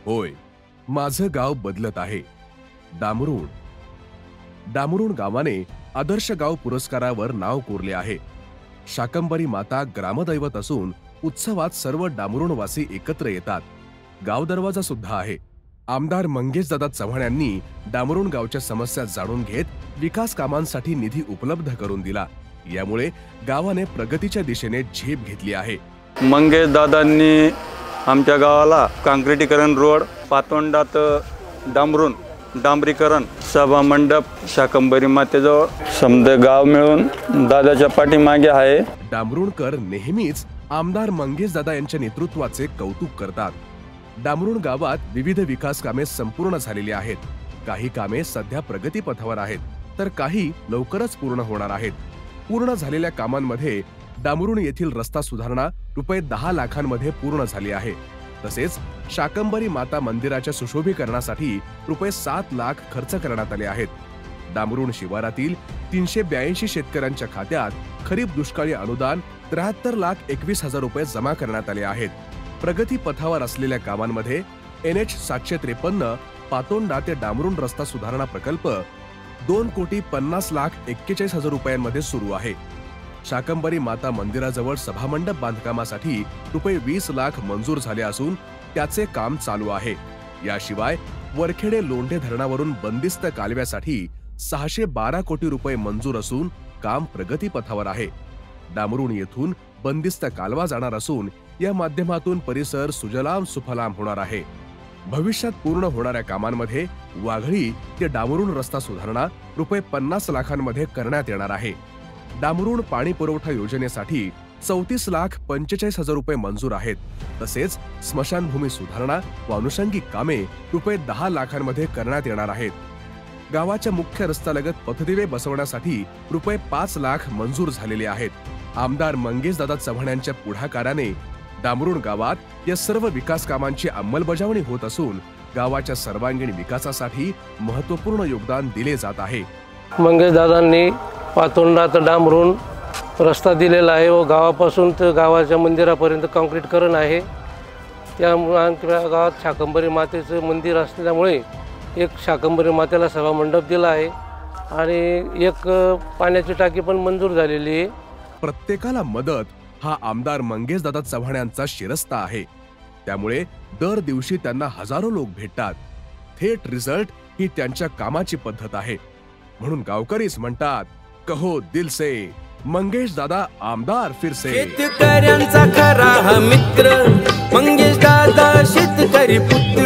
होय, माझं गाव बदलत आहे. डामरुण डामरुण गावाने आदर्श गाव पुरस्कारावर नाव कोरले आहे. शाकंभरी माता ग्रामदैवत असून उत्सवात सर्व डामरुणवासी एकत्र येतात. गाव दरवाजा सुद्धा आहे. आमदार मंगेशदादा चव्हाण यांनी डामरुण गावच्या समस्या जाणून घेत विकास कामांसाठी निधी उपलब्ध करून दिला. यामुळे गावाने प्रगतीच्या दिशेने झेप घेतली आहे. मंगेशदादांनी आमच्या गावाला काँक्रिटीकरण रोड, पातोंडात डांबरुण डांबरीकरण, सभा मंडप, शाकंभरी मातेजवळ समद गाव मिळून दादाच्या पाठीमागे आहे. डामरुणकर नेहमीच आमदार मंगेशदादा यांच्या नेतृत्वाचे कौतुक करतात. डामरुण गावात विविध विकास कामे संपूर्ण झालेली आहेत. काही कामे सध्या प्रगतीपथावर आहेत, तर काही लवकरच पूर्ण होणार आहेत. पूर्ण झालेल्या कामांमध्ये डामरुण येथील रस्ता सुधारणा रुपये 10 लाखांमध्ये पूर्ण झाली आहे. तसेच शाकंभरी माता मंदिराच्या सुशोभीकरणासाठी रुपये 7 लाख खर्च करण्यात आले आहेत. डामरुण शिवारातील 382 शेतकऱ्यांच्या खात्यात खरीप दुष्काळी अनुदान 73,21,000 रुपये जमा करण्यात आले आहेत. प्रगती पथावर असलेल्या कामांमध्ये NH 753 पातोंडा ते डामरुण रस्ता सुधारणा प्रकल्प 2,50,41,000 रुपयांमध्ये सुरू आहे. शाकंभरी माता मंदिराजवळ सभामंडप बांधकामासाठी रुपये 20 लाख मंजूर झाले असून त्याचे काम चालू आहे. याशिवाय वरखेडे लोंढे धरणावरून बंदिस्त कालव्यासाठी 612 कोटी रुपये मंजूर असून काम प्रगतीपथावर आहे. डामरुण येथून बंदिस्त कालवा जाणार असून या माध्यमातून परिसर सुजलाम सुफलाम होणार आहे. भविष्यात पूर्ण होणाऱ्या कामांमध्ये वाघळी ते डामरुण रस्ता सुधारणा रुपये 50 लाखांमध्ये करण्यात येणार आहे. डामरुण पाणी पुरवठा योजनेसाठी 34,45,000 रुपये मंजूर आहेत. तसेच स्मशानभूमी सुधारणा व अनुषंगिक कामे रुपये 10 लाखांमध्ये करण्यात येणार आहेत. गावाच्या मुख्य रस्त्यालगत पथदिवे बसवण्यासाठी रुपये 5 लाख मंजूर झालेले आहेत. आमदार मंगेशदादा चव्हाण यांच्या पुढाकाराने डामरुण गावात या सर्व विकास कामांची अंमलबजावणी होत असून गावाच्या सर्वांगीण विकासासाठी महत्त्वपूर्ण योगदान दिले जात आहे. मंगेशदादांनी पातोंडा ते डामरुण रस्ता दिलेला आहे व गावापासून तर गावाच्या मंदिरापर्यंत काँक्रीटीकरण आहे. त्यामुळे आमच्या गावात शाकंभरी मातेचं मंदिर असल्यामुळे एक शाकंभरी मातेला सभा मंडप दिला आहे आणि एक पाण्याची टाकी पण मंजूर झालेली आहे. प्रत्येकाला मदत हा आमदार मंगेशदादा चव्हाण यांचा शिरस्ता आहे. त्यामुळे दर दिवशी त्यांना हजारो लोक भेटतात. थेट रिझल्ट ही त्यांच्या कामाची पद्धत आहे. म्हणून गावकरीच म्हणतात, कहो दिल से मंगेशदादा आमदार फिर से. शेतकऱ्यांचा खरा हा मित्र मंगेशदादा शेतकरी पुत्र.